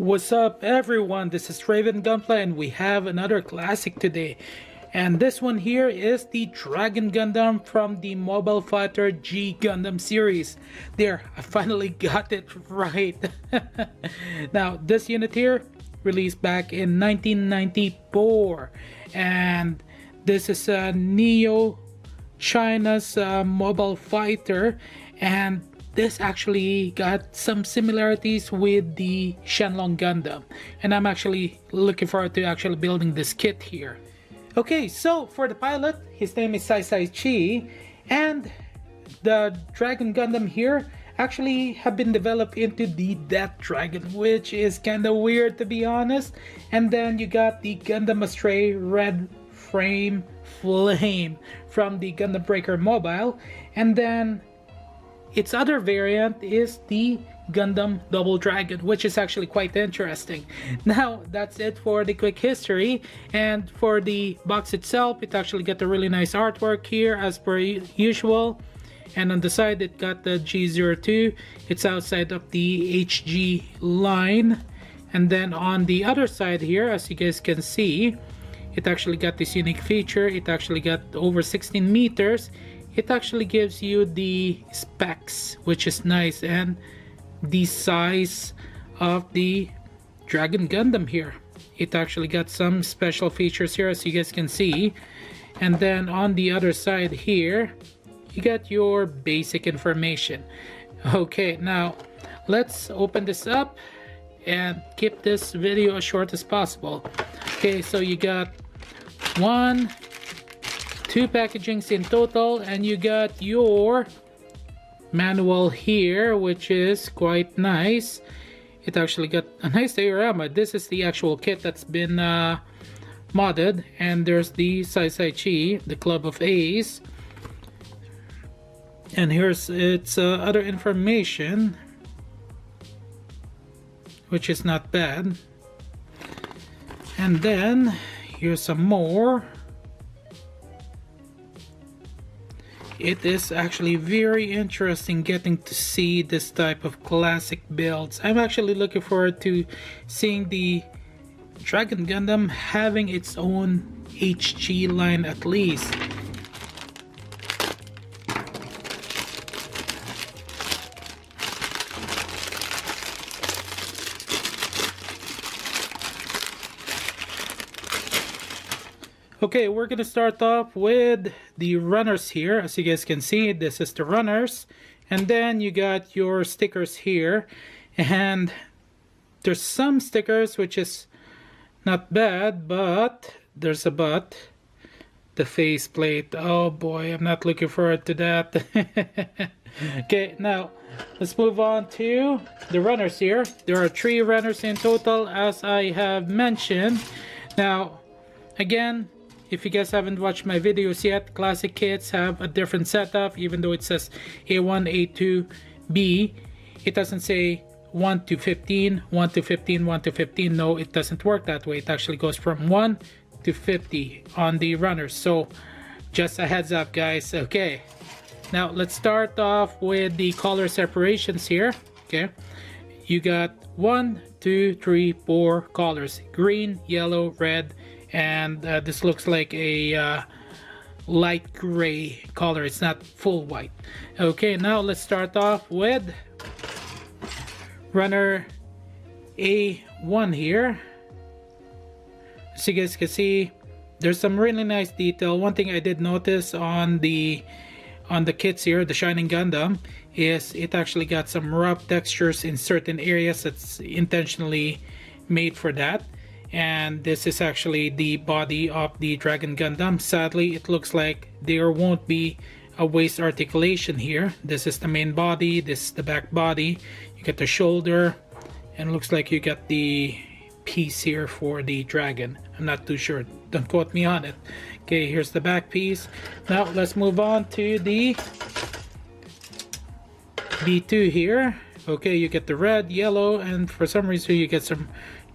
What's up everyone, this is Raven Gunpla and we have another classic today. And this one here is the Dragon Gundam from the Mobile Fighter G Gundam series. There, I finally got it right. Now this unit here, released back in 1994. And this is a Neo China's mobile fighter, and this actually got some similarities with the Shenlong Gundam, and I'm actually looking forward to actually building this kit here. Okay, so for the pilot, his name is Sai Chi, and the Dragon Gundam here actually have been developed into the Death Dragon, which is kind of weird to be honest. And then you got the Gundam Astray Red Frame Flame from the Gundam Breaker Mobile, and then its other variant is the Gundam Double Dragon, which is actually quite interesting. Now, that's it for the quick history. And for the box itself, it actually got a really nice artwork here as per usual. And on the side, it got the G02. It's outside of the HG line. And then on the other side here, as you guys can see, it actually got this unique feature. It actually got over 16 meters. It actually gives you the specs, which is nice, and the size of the Dragon Gundam here. It actually got some special features here, as you guys can see. And then on the other side here, you got your basic information. Okay, now let's open this up and keep this video as short as possible. Okay, so you got two packagings in total, and you got your manual here, which is quite nice. It actually got a nice diorama. This is the actual kit that's been modded, and there's the Sai Chi, the Club of Ace, and here's its other information, which is not bad. And then here's some more. It is actually very interesting getting to see this type of classic builds. I'm actually looking forward to seeing the Dragon Gundam having its own HG line at least. Okay, we're gonna start off with the runners here. As you guys can see, this is the runners, and then you got your stickers here, and there's some stickers which is not bad, but there's a but. The faceplate, oh boy, I'm not looking forward to that. Okay, now let's move on to the runners here. There are 3 runners in total, as I have mentioned. Now again, if you guys haven't watched my videos yet, classic kits have a different setup. Even though it says A1, A2, B, it doesn't say 1 to 15, 1 to 15, 1 to 15. No, it doesn't work that way. It actually goes from 1 to 50 on the runners. So just a heads up, guys. Okay, now let's start off with the color separations here. Okay, you got 1, 2, 3, 4 colors: green, yellow, red, and this looks like a light gray color. It's not full white. Okay, now let's start off with runner A1 here. As you guys can see, there's some really nice detail. One thing I did notice on the kits here, the Shining Gundam, is it actually got some rough textures in certain areas. That's intentionally made for that. And this is actually the body of the Dragon Gundam. Sadly, it looks like there won't be a waist articulation here. This is the main body, this is the back body. You get the shoulder, and looks like you got the piece here for the dragon. I'm not too sure, don't quote me on it. Okay, here's the back piece. Now let's move on to the B2 here. Okay, you get the red, yellow, and for some reason you get some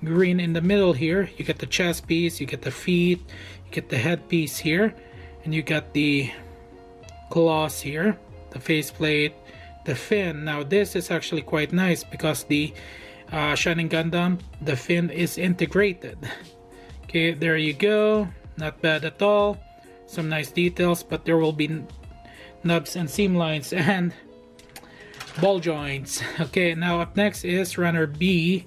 green in the middle here. You get the chest piece, you get the feet, you get the head piece here, and you got the claws here, the faceplate, the fin. Now this is actually quite nice because the Shining Gundam, the fin is integrated. Okay, there you go. Not bad at all. Some nice details, but there will be nubs and seam lines and ball joints. Okay, now up next is runner B.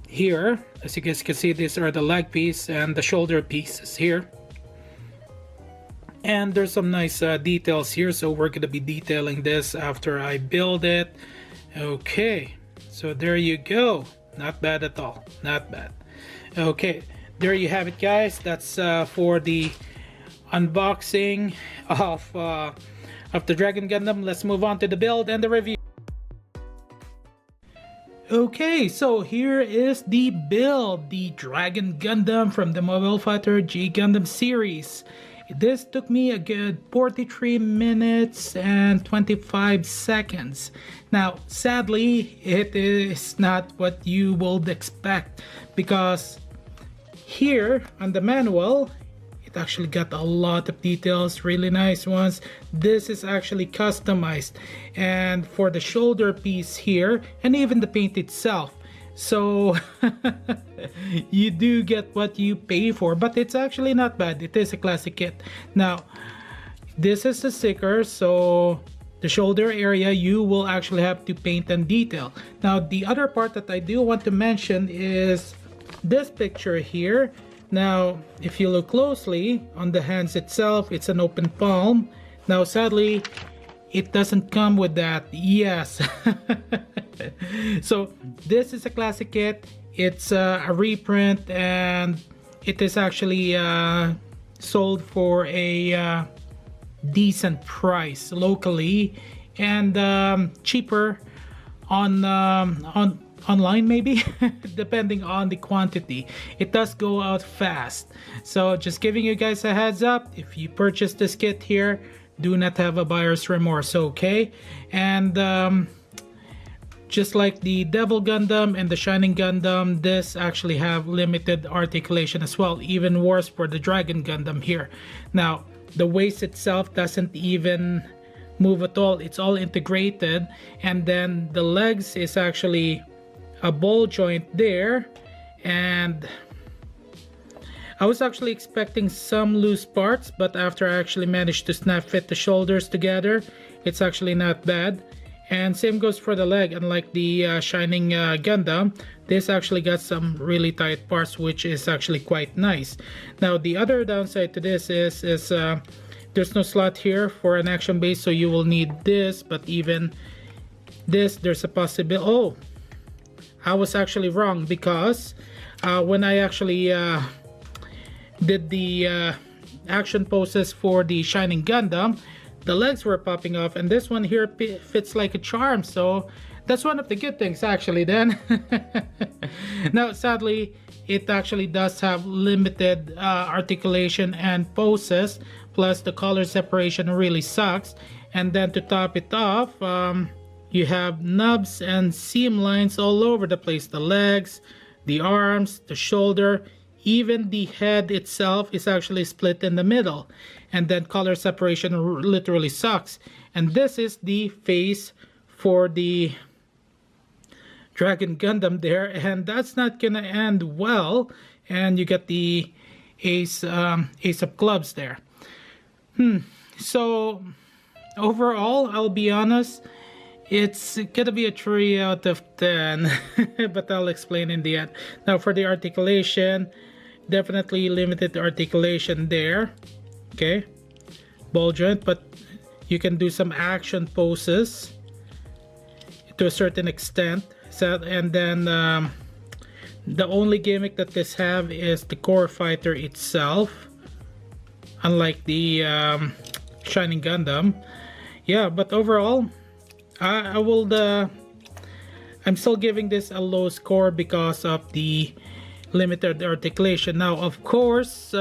Here, as you guys can see, these are the leg piece and the shoulder pieces here. And there's some nice details here, so we're going to be detailing this after I build it. Okay, so there you go. Not bad at all. Not bad. Okay, there you have it, guys. That's for the unboxing of the Dragon Gundam. Let's move on to the build and the review. Okay, so here is the build, the Dragon Gundam from the Mobile Fighter G Gundam series. This took me a good 43 minutes and 25 seconds. Now, sadly, it is not what you would expect, because here on the manual, it actually got a lot of details, really nice ones. This is actually customized, and for the shoulder piece here, and even the paint itself. So you do get what you pay for, but it's actually not bad. It is a classic kit. Now, this is the sticker, so the shoulder area you will actually have to paint and detail. Now, the other part that I do want to mention is this picture here. Now, if you look closely on the hands itself, it's an open palm. Now, sadly, it doesn't come with that. Yes. So this is a classic kit. It's a reprint, and it is actually sold for a decent price locally, and cheaper on online maybe, depending on the quantity. It does go out fast, so just giving you guys a heads up. If you purchase this kit here, do not have a buyer's remorse, okay? And just like the Devil Gundam and the Shining Gundam, this actually have limited articulation as well. Even worse for the Dragon Gundam here. Now, the waist itself doesn't even move at all. It's all integrated, and then the legs is actually a ball joint there, and I was actually expecting some loose parts, but after I actually managed to snap fit the shoulders together, it's actually not bad. And same goes for the leg. Unlike the Shining Gundam, this actually got some really tight parts, which is actually quite nice. Now, the other downside to this is there's no slot here for an action base, so you will need this. But even this, there's a possibility. Oh, I was actually wrong, because when I actually did the action poses for the Shining Gundam, the legs were popping off, and this one here fits like a charm. So that's one of the good things actually then. Now, sadly, it actually does have limited articulation and poses, plus the color separation really sucks. And then to top it off, you have nubs and seam lines all over the place. The legs, the arms, the shoulder, even the head itself is actually split in the middle. And then color separation literally sucks. And this is the face for the Dragon Gundam there, and that's not gonna end well. And you get the ace of clubs there. So overall, I'll be honest, it's gonna be a 3 out of 10. But I'll explain in the end. Now, for the articulation, definitely limited articulation there. Okay, ball joint, but you can do some action poses to a certain extent. So, and then the only gimmick that this have is the core fighter itself, unlike the Shining Gundam. Yeah, but overall, I'm still giving this a low score because of the limited articulation. Now, of course,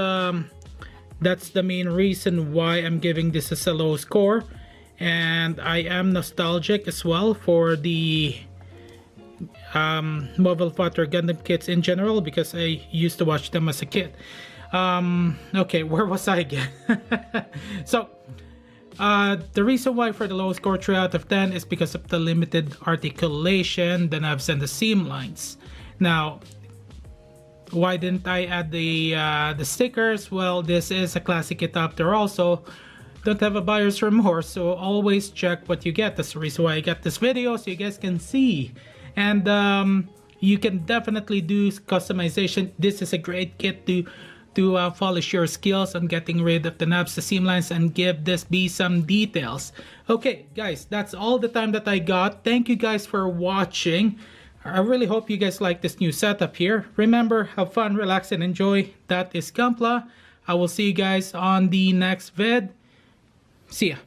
that's the main reason why I'm giving this as a low score. And I am nostalgic as well for the Mobile Fighter Gundam kits in general, because I used to watch them as a kid. Okay, where was I again? So The reason why for the lowest score 3 out of 10 is because of the limited articulation, the knobs and the seam lines. Now, why didn't I add the stickers? Well, this is a classic kit after all, so don't have a buyer's remorse, so always check what you get. That's the reason why I got this video, so you guys can see. And you can definitely do customization. This is a great kit to polish your skills on getting rid of the knobs, the seam lines, and give this bee some details. Okay guys, that's all the time that I got. Thank you guys for watching. I really hope you guys like this new setup here. Remember, have fun, relax, and enjoy. That is Gunpla. I will see you guys on the next vid. See ya.